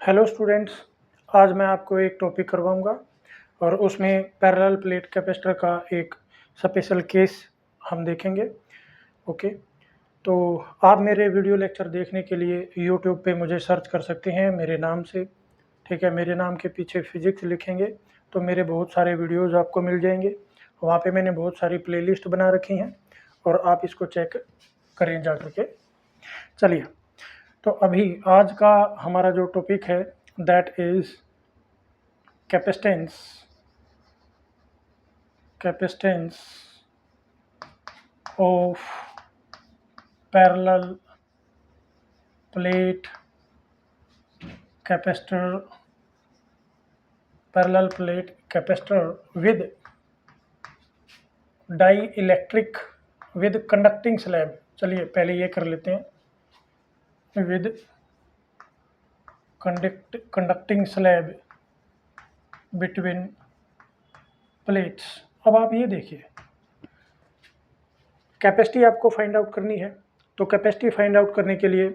Hello students, आज मैं आपको एक टॉपिक करवाऊंगा और उसमें पैरेलल प्लेट कैपेसिटर का एक स्पेशल केस हम देखेंगे। ओके, तो आप मेरे वीडियो लेक्चर देखने के लिए यूट्यूब पे मुझे सर्च कर सकते हैं मेरे नाम से। ठीक है, मेरे नाम के पीछे फिजिक्स लिखेंगे तो मेरे बहुत सारे वीडियोज़ आपको मिल जाएंगे। वहाँ पे मैंने बहुत सारी प्लेलिस्ट बना रखी हैं और आप इसको चेक करें जा करके। चलिए, तो अभी आज का हमारा जो टॉपिक है that is capacitance of parallel plate capacitor with dielectric with conducting slab. चलिए पहले ये कर लेते हैं, with conducting slab between plates. अब आप ये देखिए, कैपेसिटी आपको फाइंड आउट करनी है, तो कैपेसिटी फाइंड आउट करने के लिए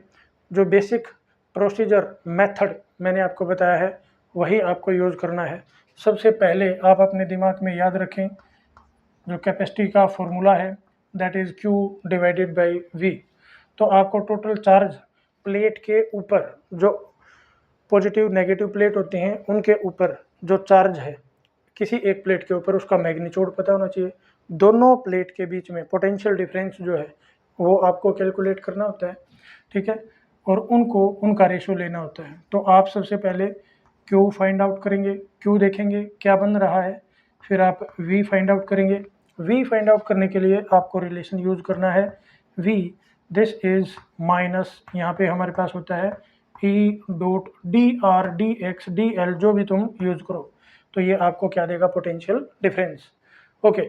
जो बेसिक प्रोसीजर मेथड मैंने आपको बताया है वही आपको यूज़ करना है। सबसे पहले आप अपने दिमाग में याद रखें जो कैपेसिटी का फॉर्मूला है that is Q divided by V। तो आपको टोटल चार्ज प्लेट के ऊपर, जो पॉजिटिव नेगेटिव प्लेट होती हैं उनके ऊपर जो चार्ज है किसी एक प्लेट के ऊपर, उसका मैग्नीट्यूड पता होना चाहिए। दोनों प्लेट के बीच में पोटेंशियल डिफरेंस जो है वो आपको कैलकुलेट करना होता है। ठीक है, और उनका रेशो लेना होता है। तो आप सबसे पहले Q फाइंड आउट करेंगे, Q देखेंगे क्या बन रहा है, फिर आप V फाइंड आउट करेंगे। V फाइंड आउट करने के लिए आपको रिलेशन यूज करना है V दिस इज माइनस, यहाँ पे हमारे पास होता है E dot dr dx dl, जो भी तुम यूज करो। तो ये आपको क्या देगा, पोटेंशियल डिफरेंस। ओके,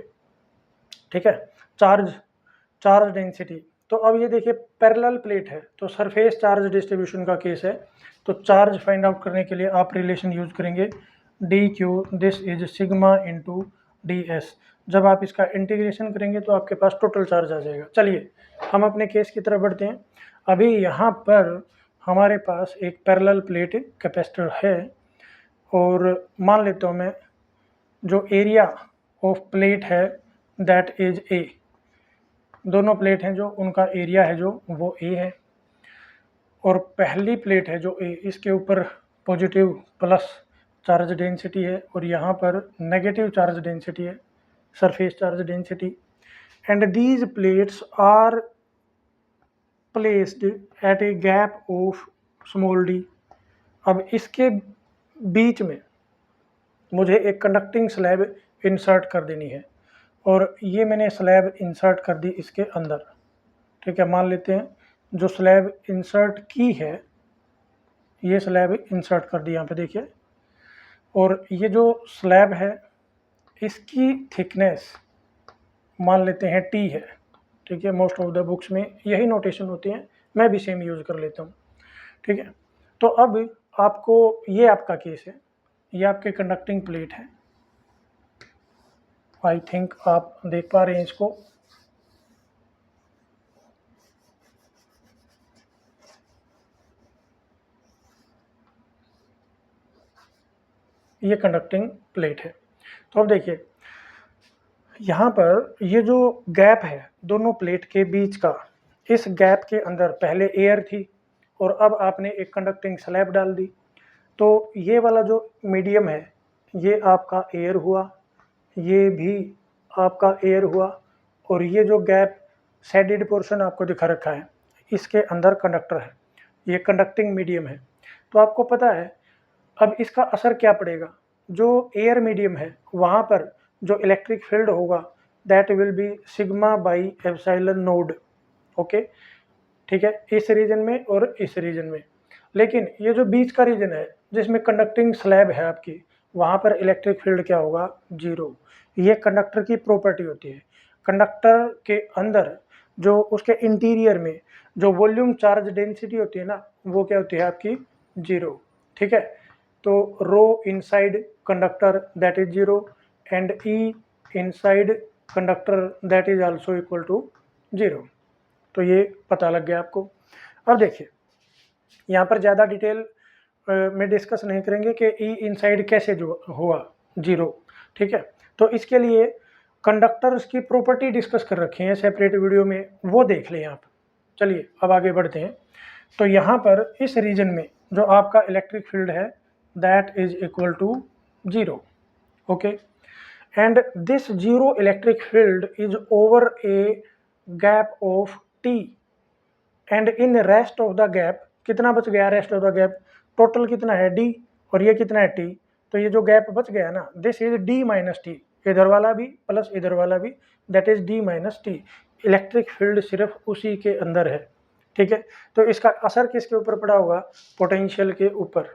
ठीक है, चार्ज डेंसिटी। तो अब ये देखिए पैरेलल प्लेट है तो सरफेस चार्ज डिस्ट्रीब्यूशन का केस है। तो चार्ज फाइंड आउट करने के लिए आप रिलेशन यूज करेंगे dq this is sigma into ds। जब आप इसका इंटीग्रेशन करेंगे तो आपके पास टोटल चार्ज आ जाएगा। चलिए हम अपने केस की तरफ बढ़ते हैं। अभी यहाँ पर हमारे पास एक पैरेलल प्लेट कैपेसिटर है और मान लेता हूँ मैं जो एरिया ऑफ प्लेट है दैट इज A। दोनों प्लेट हैं जो उनका एरिया है जो वो A है, और पहली प्लेट है जो A, इसके ऊपर पॉजिटिव प्लस चार्ज डेंसिटी है और यहाँ पर नेगेटिव चार्ज डेंसिटी है, surface charge density. And these plates are placed at a gap of small d। अब इसके बीच में मुझे एक कंडक्टिंग स्लैब इंसर्ट कर देनी है और ये मैंने स्लैब इंसर्ट कर दी इसके अंदर। ठीक है, मान लेते हैं जो स्लैब इंसर्ट की है, ये स्लैब इंसर्ट कर दी यहाँ पे देखिए, और ये जो स्लैब है इसकी थिकनेस मान लेते हैं T है। ठीक है, मोस्ट ऑफ द बुक्स में यही नोटेशन होती है, मैं भी सेम यूज़ कर लेता हूँ। ठीक है, तो अब आपको, ये आपका केस है, ये आपके कंडक्टिंग प्लेट है। आई थिंक आप देख पा रहे हैं इसको। ये कंडक्टिंग प्लेट है। तो अब देखिए यहाँ पर ये जो गैप है दोनों प्लेट के बीच का, इस गैप के अंदर पहले एयर थी और अब आपने एक कंडक्टिंग स्लैब डाल दी। तो ये वाला जो मीडियम है ये आपका एयर हुआ, ये भी आपका एयर हुआ, और ये जो गैप शेडेड पोर्शन आपको दिखा रखा है इसके अंदर कंडक्टर है, ये कंडक्टिंग मीडियम है। तो आपको पता है अब इसका असर क्या पड़ेगा, जो एयर मीडियम है वहाँ पर जो इलेक्ट्रिक फील्ड होगा that will B sigma by epsilon node. Okay, ठीक है, इस रीजन में और इस रीजन में। लेकिन ये जो बीच का रीजन है जिसमें कंडक्टिंग स्लैब है आपकी, वहाँ पर इलेक्ट्रिक फील्ड क्या होगा, जीरो। ये कंडक्टर की प्रॉपर्टी होती है। कंडक्टर के अंदर जो उसके इंटीरियर में जो वॉल्यूम चार्ज डेंसिटी होती है ना, वो क्या होती है आपकी, जीरो। ठीक है, तो rho inside conductor that is zero and E inside conductor that is also equal to zero. तो ये पता लग गया आपको। अब देखिए यहाँ पर ज़्यादा डिटेल में डिस्कस नहीं करेंगे कि ई इनसाइड कैसे जो हुआ 0, ठीक है। तो इसके लिए कंडक्टर्स की प्रॉपर्टी डिस्कस कर रखी है सेपरेट वीडियो में, वो देख लें आप। चलिए अब आगे बढ़ते हैं। तो यहाँ पर इस रीजन में जो आपका इलेक्ट्रिक फील्ड है that is equal to 0, okay, and this 0 electric field is over a gap of T, and in rest of the gap कितना बच गया, rest of the gap total कितना है d और ये कितना है t, तो ये जो गैप बच गया ना this is d minus T, इधर वाला भी प्लस इधर वाला भी, that is d minus T. Electric field सिर्फ उसी के अंदर है, ठीक है। तो इसका असर किसके ऊपर पड़ा होगा, पोटेंशियल के ऊपर,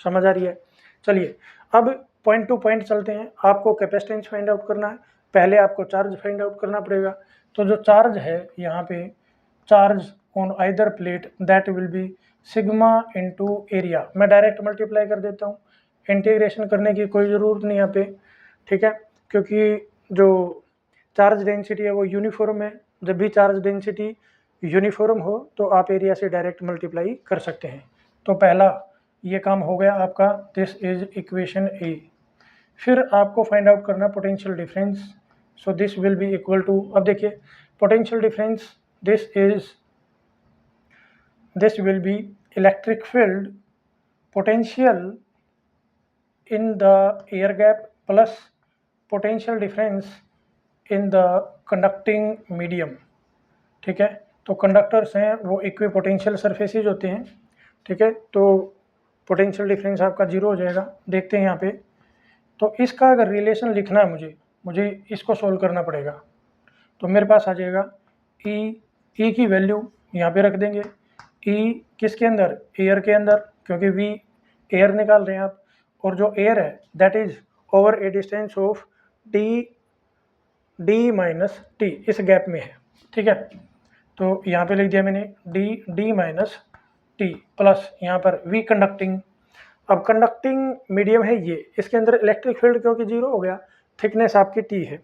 समझ आ रही है। चलिए अब पॉइंट टू पॉइंट चलते हैं। आपको कैपेसिटेंस फाइंड आउट करना है, पहले आपको चार्ज फाइंड आउट करना पड़ेगा। तो जो चार्ज है यहाँ पे, charge on either plate that will B sigma into area, मैं डायरेक्ट मल्टीप्लाई कर देता हूँ, इंटीग्रेशन करने की कोई ज़रूरत नहीं यहाँ पे, ठीक है, क्योंकि जो चार्ज डेंसिटी है वो यूनिफॉर्म है। जब भी चार्ज डेंसिटी यूनिफॉर्म हो तो आप एरिया से डायरेक्ट मल्टीप्लाई कर सकते हैं। तो पहला ये काम हो गया आपका, दिस इज इक्वेशन ए। फिर आपको फाइंड आउट करना potential difference, so this will be equal to, अब देखिए potential difference this will be electric field potential in the air gap plus potential difference in the conducting medium, ठीक है। तो conductors हैं वो इक्विपोटेंशियल सरफेसेज होते हैं, ठीक है, तो पोटेंशियल डिफरेंस आपका 0 हो जाएगा। देखते हैं यहाँ पे, तो इसका अगर रिलेशन लिखना है मुझे इसको सोल्व करना पड़ेगा। तो मेरे पास आ जाएगा ई की वैल्यू यहाँ पे रख देंगे, ई किसके अंदर, एयर के अंदर, क्योंकि वी एयर निकाल रहे हैं आप, और जो एयर है that is over A distance of D minus T, इस गैप में है, ठीक है। तो यहाँ पे लिख दिया मैंने डी माइनस टी प्लस यहाँ पर वी कंडक्टिंग। अब कंडक्टिंग मीडियम है ये, इसके अंदर इलेक्ट्रिक फील्ड क्योंकि 0 हो गया, थिकनेस आपकी टी है,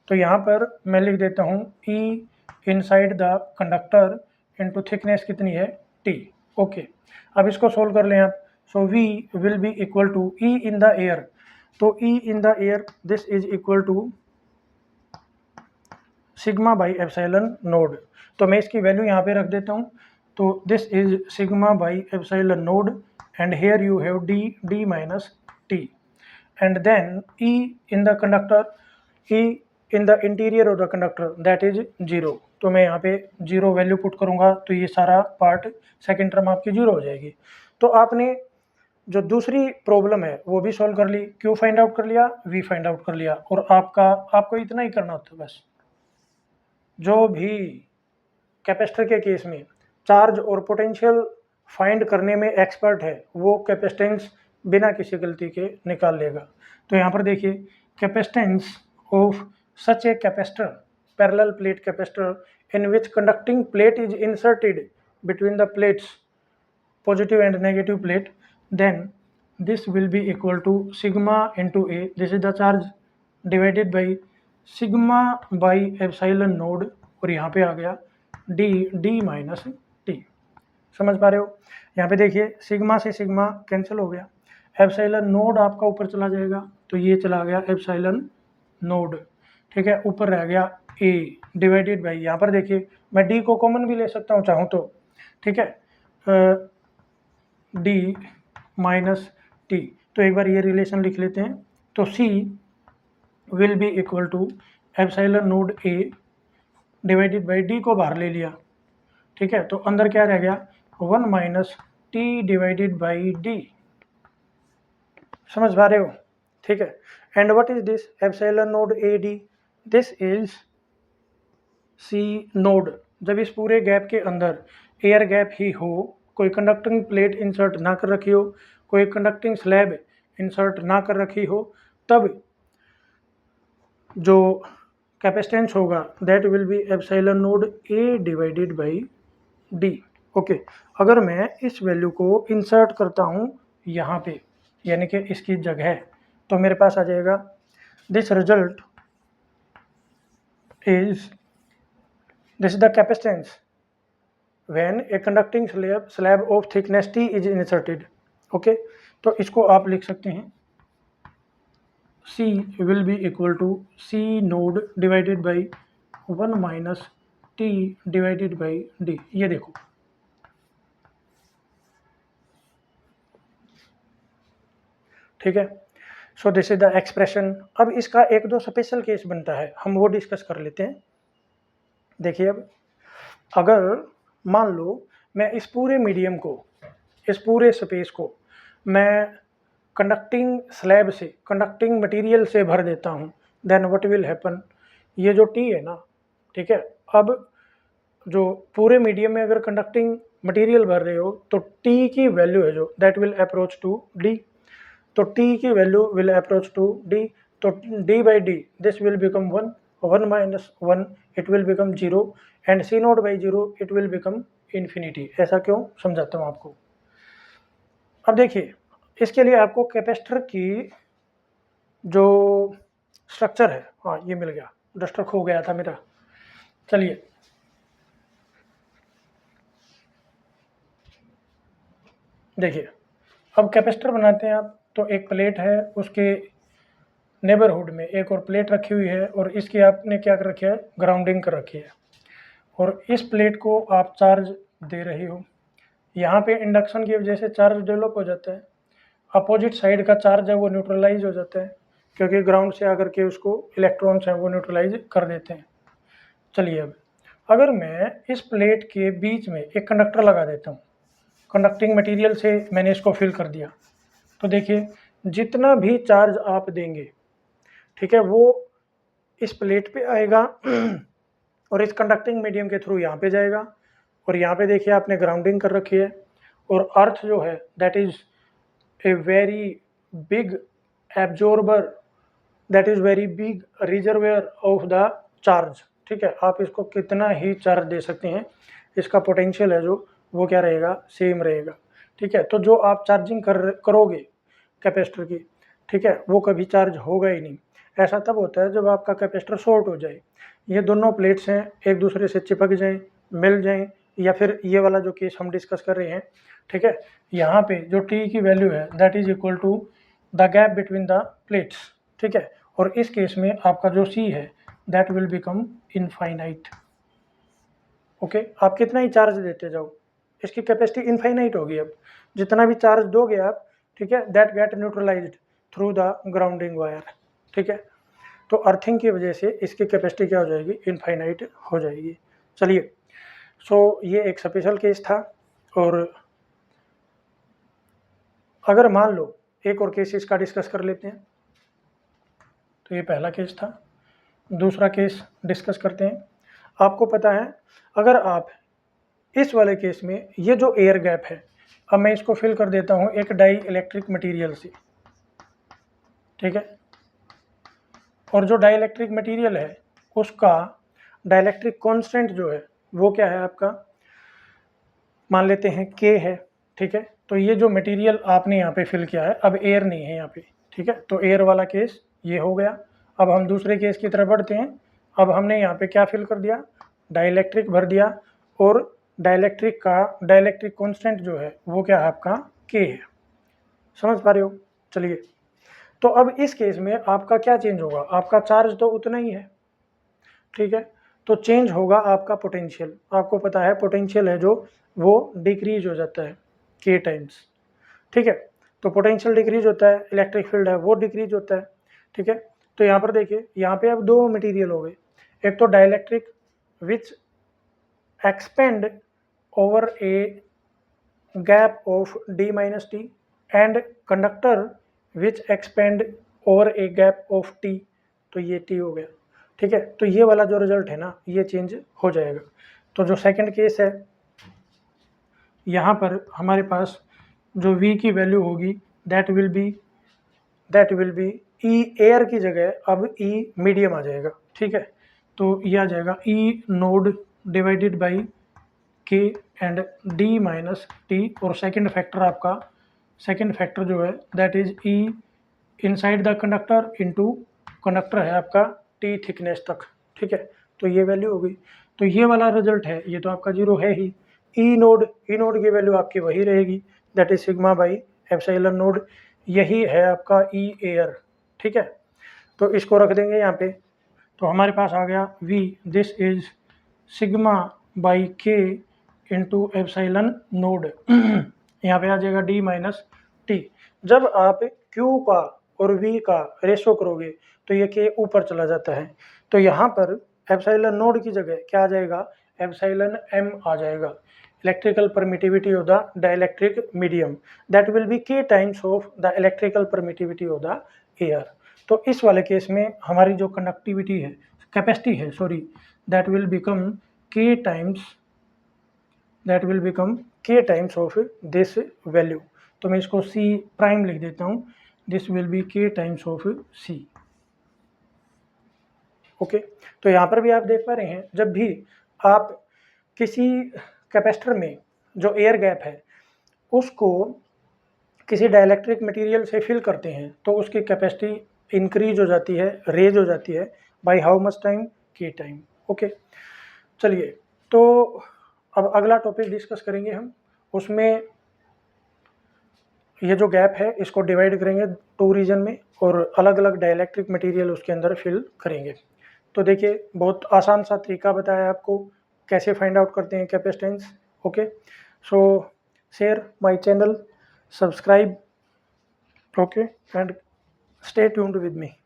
तो यहाँ पर मैं लिख देता हूँ E inside the conductor into thickness कितनी है टी, ओके। अब इसको सोल्व कर लें आप, so we will be equal to E in the air, तो E in the air this is equal to sigma by epsilon naught. तो मैं इसकी वैल्यू यहाँ पे रख देता हूँ, तो this is sigma by epsilon naught and here you have D minus T, and then E in the conductor, E in the interior of the conductor that is 0। तो मैं यहाँ पे 0 वैल्यू पुट करूँगा तो ये सारा पार्ट सेकेंड टर्म आपकी 0 हो जाएगी। तो आपने जो दूसरी प्रॉब्लम है वो भी सॉल्व कर ली, क्यू फाइंड आउट कर लिया, वी फाइंड आउट कर लिया, और आपको इतना ही करना होता है बस। जो भी कैपेसिटर के केस में चार्ज और पोटेंशियल फाइंड करने में एक्सपर्ट है वो कैपेसिटेंस बिना किसी गलती के निकाल लेगा। तो यहाँ पर देखिए capacitance of such a capacitor, parallel plate capacitor in which conducting plate is inserted between the plates, positive and negative plate, then this will be equal to sigma into a, this is the charge, divided by sigma by epsilon node, और यहाँ पे आ गया D minus T. समझ पा रहे हो, यहाँ पे देखिए सिग्मा से सिग्मा कैंसिल हो गया, एप्सिलॉन नोड आपका ऊपर चला जाएगा, तो ये चला गया एप्सिलॉन नोड, ठीक है, ऊपर रह गया ए डिवाइडेड बाई, यहाँ पर देखिए मैं डी को कॉमन भी ले सकता हूँ चाहूँ तो, ठीक है, डी माइनस टी। तो एक बार ये रिलेशन लिख लेते हैं, तो C will be equal to epsilon naught A divided by D को बाहर ले लिया, ठीक है, तो अंदर क्या रह गया 1 minus T divided by D. समझ पा रहे हो, ठीक है। And what is this epsilon naught A D, this is C naught. जब इस पूरे गैप के अंदर एयर गैप ही हो, कोई कंडक्टिंग प्लेट इंसर्ट ना कर रखी हो, कोई कंडक्टिंग स्लैब इंसर्ट ना कर रखी हो, तब जो कैपेसिटेंस होगा that will B epsilon naught A divided by D, okay. अगर मैं इस वैल्यू को इंसर्ट करता हूँ यहाँ पे, यानी कि इसकी जगह, तो मेरे पास आ जाएगा this result is this is the capacitance when a conducting slab of thickness T is inserted, okay, तो इसको आप लिख सकते हैं C will be equal to C naught divided by 1 minus T divided by D। ये देखो, ठीक है। So this is the expression. अब इसका एक दो स्पेशल केस बनता है, हम वो डिस्कस कर लेते हैं। देखिए, अब अगर मान लो मैं इस पूरे मीडियम को, इस पूरे स्पेस को मैं कंडक्टिंग स्लैब से, कंडक्टिंग मटेरियल से भर देता हूँ, देन व्हाट विल हैपन, ये जो टी है ना, ठीक है, अब जो पूरे मीडियम में अगर कंडक्टिंग मटेरियल भर रहे हो तो टी की वैल्यू है जो, that will approach to D, तो टी की value will approach to D, तो D by D this will become 1, 1 minus 1 it will become 0 and C naught by 0 it will become infinity. ऐसा क्यों, समझाता हूँ आपको। अब देखिए, इसके लिए आपको कैपेसिटर की जो स्ट्रक्चर है, हाँ ये मिल गया, डस्टर खो गया था मेरा। चलिए, देखिए, अब कैपेसिटर बनाते हैं आप, तो एक प्लेट है, उसके नेबरहुड में एक और प्लेट रखी हुई है, और इसकी आपने क्या कर रखी है, ग्राउंडिंग कर रखी है, और इस प्लेट को आप चार्ज दे रहे हो। यहाँ पे इंडक्शन की वजह से चार्ज डेवलप हो जाता है, अपोजिट साइड का चार्ज है वो न्यूट्रलाइज हो जाता है, क्योंकि ग्राउंड से आकर के उसको इलेक्ट्रॉन्स हैं वो न्यूट्रलाइज कर देते हैं। चलिए, अब अगर मैं इस प्लेट के बीच में एक कंडक्टर लगा देता हूँ, कंडक्टिंग मटेरियल से मैंने इसको फिल कर दिया, तो देखिए जितना भी चार्ज आप देंगे, ठीक है, वो इस प्लेट पे आएगा और इस कंडक्टिंग मीडियम के थ्रू यहाँ पे जाएगा, और यहाँ पे देखिए आपने ग्राउंडिंग कर रखी है, और अर्थ जो है that is a very big absorber, that is very big reservoir of the charge, ठीक है। आप इसको कितना ही चार्ज दे सकते हैं, इसका पोटेंशियल है जो वो क्या रहेगा, सेम रहेगा, ठीक है। तो जो आप चार्जिंग करोगे कैपेसिटर की, ठीक है, वो कभी चार्ज होगा ही नहीं। ऐसा तब होता है जब आपका कैपेसिटर शॉर्ट हो जाए, ये दोनों प्लेट्स हैं एक दूसरे से चिपक जाएं, मिल जाएं, या फिर ये वाला जो केस हम डिस्कस कर रहे हैं, ठीक है, यहाँ पे जो टी की वैल्यू है that is equal to the gap between the plates, ठीक है, और इस केस में आपका जो सी है that will become infinite. Okay, आप कितना ही चार्ज देते जाओ, इसकी कैपेसिटी इनफाइनाइट होगी। अब जितना भी चार्ज दोगे आप, ठीक है, that get neutralised through the grounding wire, ठीक है। तो अर्थिंग की वजह से इसकी कैपेसिटी क्या हो जाएगी, इनफाइनाइट हो जाएगी। चलिए, सो ये एक स्पेशल केस था, और अगर मान लो एक और केस इसका डिस्कस कर लेते हैं, तो ये पहला केस था, दूसरा केस डिस्कस करते हैं। आपको पता है, अगर आप इस वाले केस में ये जो एयर गैप है, अब मैं इसको फिल कर देता हूँ एक डाई इलेक्ट्रिक मटीरियल से, ठीक है, और जो डाई इलेक्ट्रिक मटीरियल है उसका डाइलेक्ट्रिक कांस्टेंट जो है वो क्या है आपका, मान लेते हैं K है, ठीक है। तो ये जो मटेरियल आपने यहाँ पे फिल किया है, अब एयर नहीं है यहाँ पे, ठीक है, तो एयर वाला केस ये हो गया। अब हम दूसरे केस की तरफ बढ़ते हैं। अब हमने यहाँ पे क्या फिल कर दिया, डाइलेक्ट्रिक भर दिया, और डाइलेक्ट्रिक कांस्टेंट जो है वो क्या है आपका, K है। समझ पा रहे हो। चलिए, तो अब इस केस में आपका क्या चेंज होगा, आपका चार्ज तो उतना ही है, ठीक है, तो चेंज होगा आपका पोटेंशियल। आपको पता है पोटेंशियल है जो वो डिक्रीज हो जाता है K टाइम्स, ठीक है, तो पोटेंशियल डिक्रीज होता है, इलेक्ट्रिक फील्ड है वो डिक्रीज होता है, ठीक है। तो यहाँ पर देखिए, यहाँ पे अब दो मटेरियल हो गए, एक तो dielectric which expand over a gap of D minus T, and conductor which expand over a gap of T, तो ये T हो गया, ठीक है। तो ये वाला जो रिजल्ट है ना, ये चेंज हो जाएगा। तो जो सेकंड केस है, यहाँ पर हमारे पास जो V की वैल्यू होगी that will B E air की जगह अब E मीडियम आ जाएगा, ठीक है। तो ये आ जाएगा E node divided by K and D minus T, और सेकंड फैक्टर जो है that is E inside the conductor into conductor है आपका T थिकनेस तक, ठीक है। तो ये वैल्यू हो गई। तो ये वाला रिजल्ट है, ये तो आपका 0 है ही। ई नोड की वैल्यू आपकी वही रहेगी, that is sigma by epsilon node, यही है आपका ई एयर, ठीक है। तो इसको रख देंगे यहाँ पे, तो हमारे पास आ गया V, this is sigma by के इंटू एप्सिलॉन नोड। यहाँ पे आ जाएगा D माइनस टी। जब आप Q का और V का रेशो करोगे तो ये के ऊपर चला जाता है, तो यहाँ पर एप्सिलॉन नोड की जगह क्या आ जाएगा, एप्सिलॉन M आ जाएगा, electrical permittivity of the dielectric medium, that will be K times of the electrical permittivity of the air. तो इस वाले केस में हमारी जो कंडक्टिविटी है, कैपेसिटी है सॉरी, दैट विल बिकम के टाइम्स ऑफ दिस वैल्यू। तो मैं इसको C प्राइम लिख देता हूँ, this will be K times of C। Okay, तो यहाँ पर भी आप देख पा रहे हैं, जब भी आप किसी कैपेसिटर में जो एयर गैप है उसको किसी डाइलेक्ट्रिक मटेरियल से फिल करते हैं तो उसकी कैपेसिटी इंक्रीज हो जाती है, रेज हो जाती है, बाय हाउ मच टाइम, के टाइम। ओके, चलिए तो अब अगला टॉपिक डिस्कस करेंगे हम, उसमें ये जो गैप है इसको डिवाइड करेंगे 2 रीजन में और अलग अलग डाइलेक्ट्रिक मटेरियल उसके अंदर फिल करेंगे। तो देखिए, बहुत आसान सा तरीका बताया आपको कैसे फाइंड आउट करते हैं capacitance. Okay, so share my channel, subscribe, okay, and stay tuned with me.